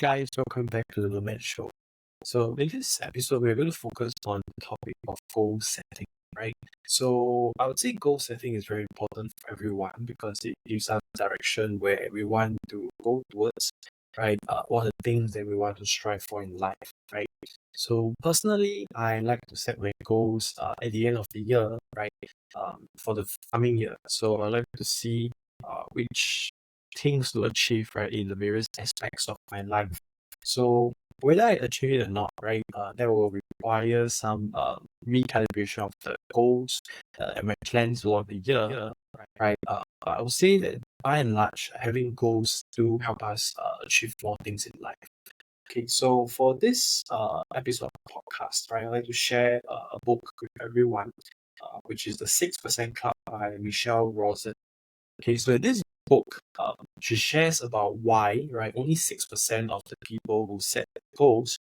guys, welcome back to the Nomads show. So in this episode, we're going to focus on the topic of goal setting, right? So I would say goal setting is very important for everyone because it gives us direction where we want to go towards, right? What are the things that we want to strive for in life, right? So personally, I like to set my goals at the end of the year, right? For the coming year. So I like to see which things to achieve, right, in the various aspects of my life. So whether I achieve it or not, right, that will require some recalibration of the goals and my plans throughout the year, right? I would say that by and large, having goals do help us achieve more things in life. Okay, so for this episode of podcast, right, I'd like to share a book with everyone, which is The 6% Club by Michelle Rozen. Okay, so in this book, she shares about why, right, only 6% of the people who set goals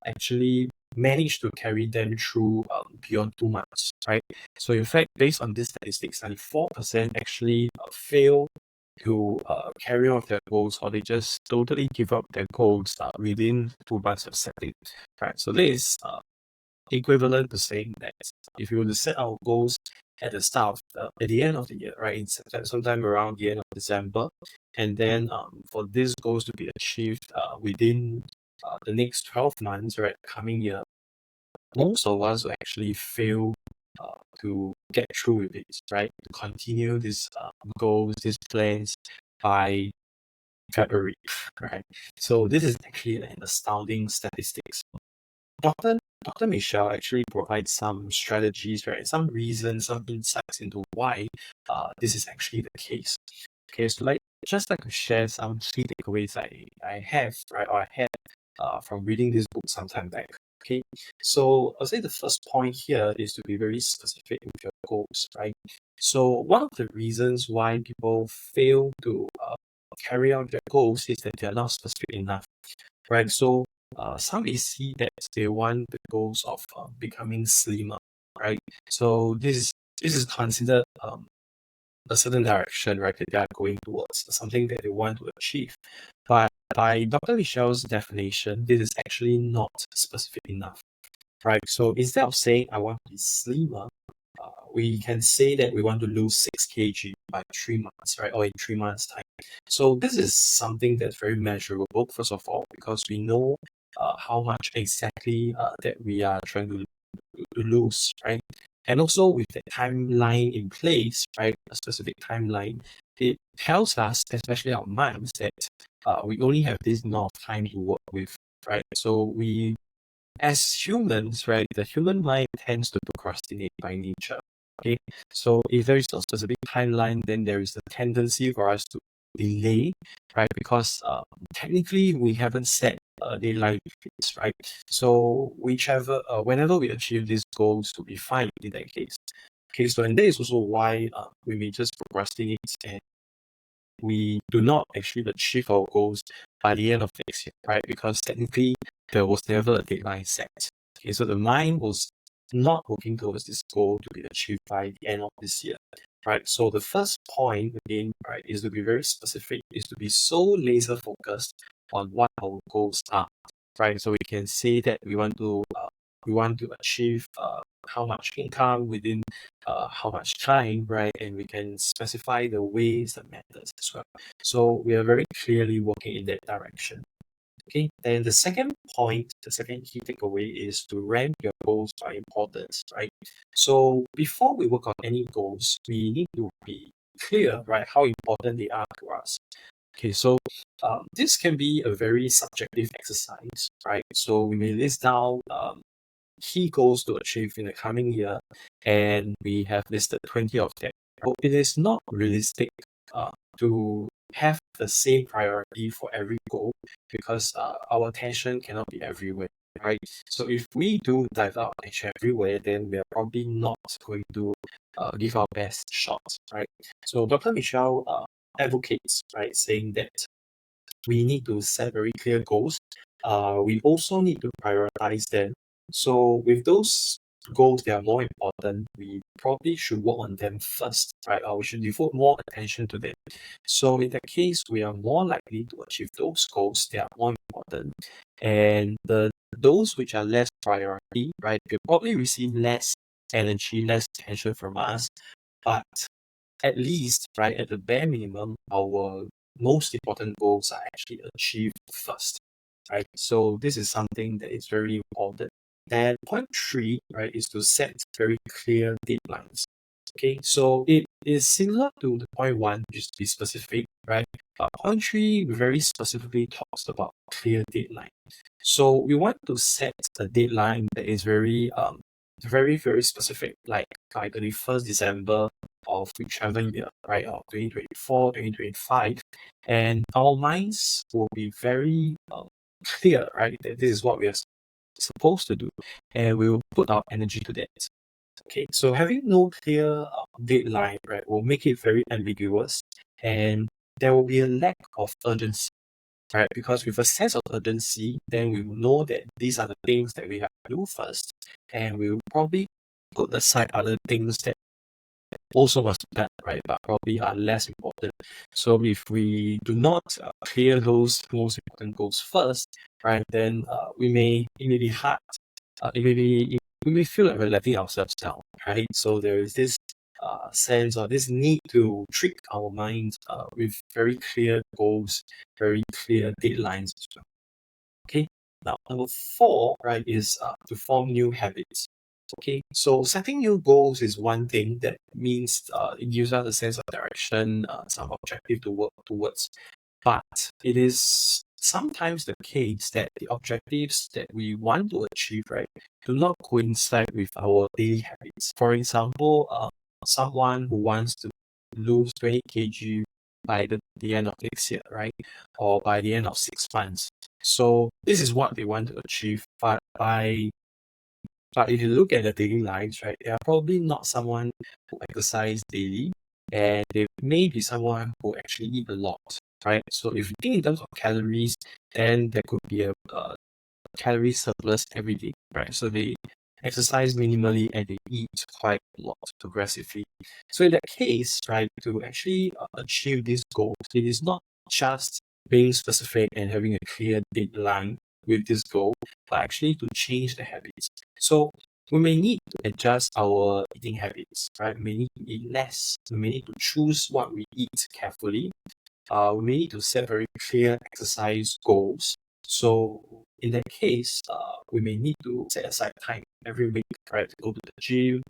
actually manage to carry them through beyond 2 months, right? So in fact, based on this statistics, 94% actually fail to carry out their goals, or they just totally give up their goals within 2 months of setting, right? So this is equivalent to saying that if you were to set our goals at the start of at the end of the year, right, in September, sometime around the end of December, and then for these goals to be achieved within the next 12 months, right, coming year, most of us will actually fail to get through with it, right, to continue these goals, these plans by February, right? So this is actually an astounding statistics. Dr. Michelle actually provides some strategies, right? Some reasons, some insights into why this is actually the case. Okay, so just like to share some key takeaways I have, right, or I had from reading this book sometime back. Okay, so I'll say the first point here is to be very specific with your goals, right? So one of the reasons why people fail to carry out their goals is that they are not specific enough, right? So some may see that they want the goals of becoming slimmer, right? So this is considered a certain direction, right, that they are going towards, something that they want to achieve. But by Dr. Michelle's definition, this is actually not specific enough, right? So instead of saying I want to be slimmer, we can say that we want to lose 6 kg by 3 months, right? Or in 3 months' time. So this is something that's very measurable, first of all, because we know how much exactly that we are trying to lose, right? And also with the timeline in place, right? A specific timeline, it tells us, especially our minds, that we only have this amount of time to work with, right? So we, as humans, right, the human mind tends to procrastinate by nature. Okay, so if there is no specific timeline, then there is a tendency for us to delay, right? Because technically we haven't set a deadline limits, right? So whichever, whenever we achieve these goals, to be fine in that case. Okay, so and that is also why we may just procrastinate and we do not actually achieve our goals by the end of next year, right? Because technically there was never a deadline set. Okay, so the mind was not working towards this goal to be achieved by the end of this year, right? So the first point again, right, is to be very specific, is to be so laser focused on what our goals are, right? So we can say that we want to achieve how much income within how much time, right? And we can specify the ways, the methods as well. So we are very clearly working in that direction. Okay, then the second point, the second key takeaway is to rank your goals by importance, right? So before we work on any goals, we need to be clear, right, how important they are to us. Okay, so this can be a very subjective exercise, right? So we may list down key goals to achieve in the coming year, and we have listed 20 of them. So it is not realistic to have the same priority for every goal because our attention cannot be everywhere, right? So if we do dive out attention everywhere, then we are probably not going to give our best shot, right? So Dr. Michelle advocates, right, saying that we need to set very clear goals. We also need to prioritize them. So with those goals that are more important, we probably should work on them first, right? Or we should devote more attention to them. So in that case, we are more likely to achieve those goals that are more important. And those which are less priority, right, will probably receive less energy, less attention from us. But at least, right, at the bare minimum, our most important goals are actually achieved first, right? So this is something that is very important. And point three, right, is to set very clear deadlines. Okay, so it is similar to the point one, just to be specific, right? Point three very specifically talks about clear deadline. So we want to set a deadline that is very specific, like by 31st December of whichever year, right, of 2024, 2025, and our minds will be very clear, right, that this is what we are supposed to do, and we will put our energy to that. Okay, so having no clear deadline, right, will make it very ambiguous, and there will be a lack of urgency, right? Because with a sense of urgency, then we will know that these are the things that we have to do first, and we will probably put aside other things that also must be done, right, but probably are less important. So if we do not clear those most important goals first, right, then it may be hard. We may feel like we're letting ourselves down, right? So there is this sense or this need to trick our minds with very clear goals, very clear deadlines as well. Okay. Now, number four, right, is to form new habits. Okay, so setting new goals is one thing that means it gives us a sense of direction, some objective to work towards. But it is sometimes the case that the objectives that we want to achieve, right, do not coincide with our daily habits. For example, someone who wants to lose 20 kg by the end of next year, right, or by the end of 6 months. So this is what they want to achieve, but if you look at the daily lives, right, they are probably not someone who exercise daily, and they may be someone who actually eat a lot, right? So if you think in terms of calories, then there could be a calorie surplus every day, right? So they exercise minimally and they eat quite a lot progressively. So in that case, right, to actually achieve these goals, it is not just being specific and having a clear deadline with this goal, but actually to change the habits. So we may need to adjust our eating habits, right? We may need to eat less. We may need to choose what we eat carefully. We may need to set very clear exercise goals. So in that case, we may need to set aside time every week, right, to go to the gym,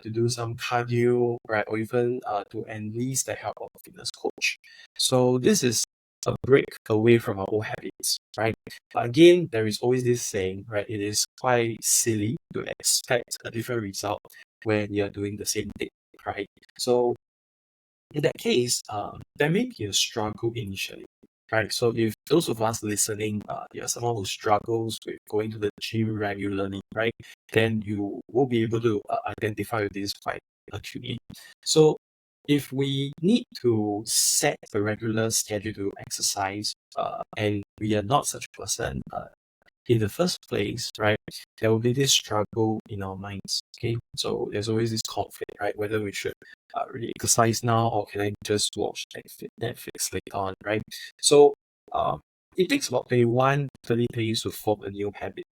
to do some cardio, right, or even to enlist the help of a fitness coach. So this is a break away from our old habits, right? But again, there is always this saying, right? It is quite silly to expect a different result when you're doing the same thing, right? So in that case, there may be a struggle initially, right? So if those of us listening, you're someone who struggles with going to the gym regularly, right? Then you will be able to identify with this quite acutely. So if we need to set a regular schedule to exercise, and we are not such a person, in the first place, right, there will be this struggle in our minds. Okay, so there's always this conflict, right? Whether we should really exercise now or can I just watch Netflix later on, right? So it takes about 21, 30 days to form a new habit.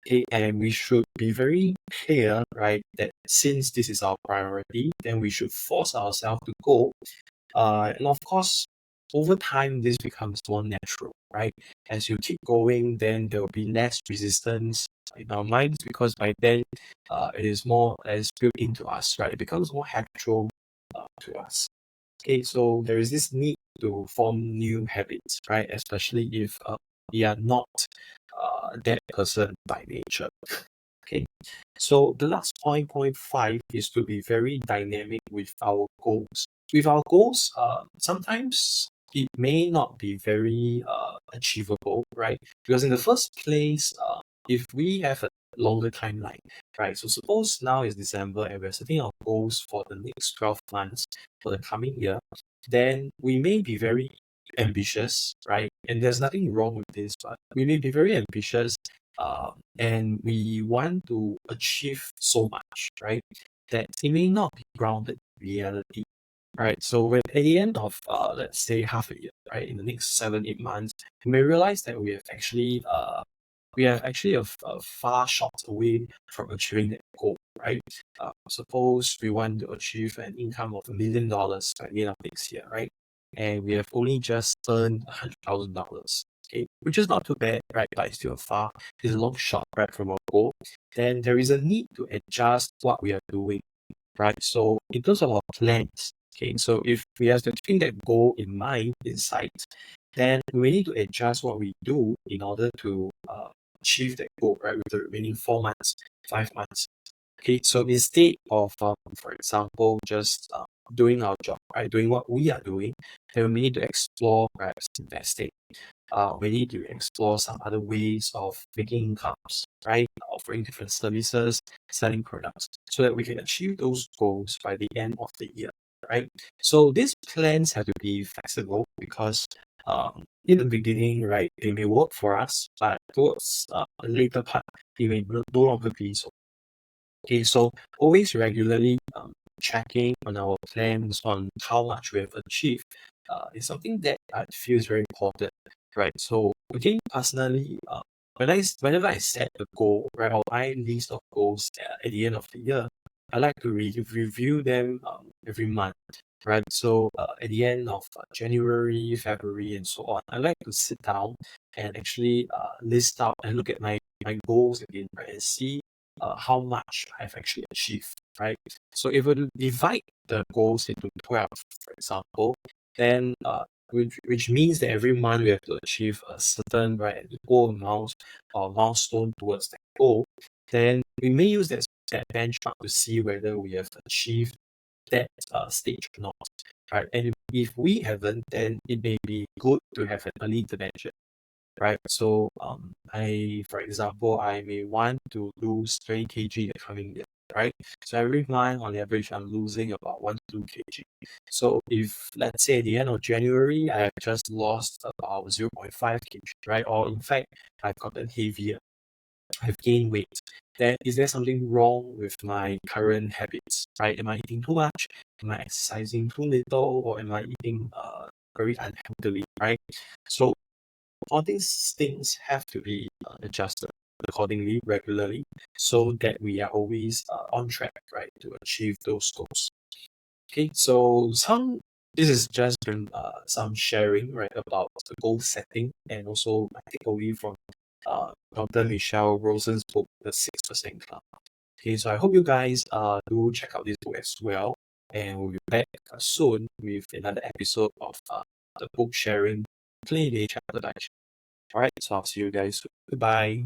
Okay, and we should be very clear, right, that since this is our priority, then we should force ourselves to go. And of course, over time, this becomes more natural, right? As you keep going, then there will be less resistance in our minds because by then, it is more as built into us, right? It becomes more habitual to us. Okay, so there is this need to form new habits, right? Especially if we are not that person by nature. Okay, so the last point five, is to be very dynamic with our goals. With our goals, sometimes it may not be very achievable, right? Because in the first place, if we have a longer timeline, right? So suppose now is December and we're setting our goals for the next 12 months for the coming year, then we may be very ambitious, right? And there's nothing wrong with this, but we may be very ambitious and we want to achieve so much, right? That it may not be grounded in reality, right? So when at the end of let's say half a year, right, in the next 7 8 months, you may realize that we are actually a far shot away from achieving that goal, right? Suppose we want to achieve an income of $1 million by the end of next year, right? And we have only just earned $100,000, okay, which is not too bad, right? But it's still it's a long shot, right, from our goal. Then there is a need to adjust what we are doing, right? So in terms of our plans, okay, so if we have to keep that goal in mind, in sight, then we need to adjust what we do in order to achieve that goal, right, with the remaining 4 months, 5 months. Okay, so instead of, for example, just doing our job, right, doing what we are doing, then we need to explore perhaps investing. We need to explore some other ways of making incomes, right? Offering different services, selling products, so that we can achieve those goals by the end of the year, right? So these plans have to be flexible because in the beginning, right, they may work for us, but towards a later part, they may no longer be so. Okay, so always regularly checking on our plans on how much we have achieved is something that I feel is very important, right? So again, personally, whenever I set a goal, right, or my list of goals at the end of the year, I like to review them every month, right? So at the end of January, February, and so on, I like to sit down and actually list out and look at my goals again, right, and see how much I've actually achieved, right? So if we divide the goals into 12, for example, then which means that every month we have to achieve a certain, right, goal amount or milestone towards that goal, then we may use that benchmark to see whether we have achieved that stage or not, right? And if we haven't, then it may be good to have an early intervention, right? So for example, I may want to lose 20 kg the coming year, right? So every month on average, I'm losing about 1 to 2 kg. So if let's say at the end of January, I have just lost about 0.5 kg, right? Or in fact, I've gotten heavier, I've gained weight. Then is there something wrong with my current habits, right? Am I eating too much? Am I exercising too little? Or am I eating very unhealthily, right? So all these things have to be adjusted accordingly regularly so that we are always on track, right, to achieve those goals. Okay, so this is just been some sharing, right, about the goal setting and also my takeaway from Dr. Michelle Rozen's book, The 6% Club. Okay, so I hope you guys do check out this book as well, and we'll be back soon with another episode of the book sharing Play Day Chapter Digest. All right, so I'll see you guys soon. Goodbye.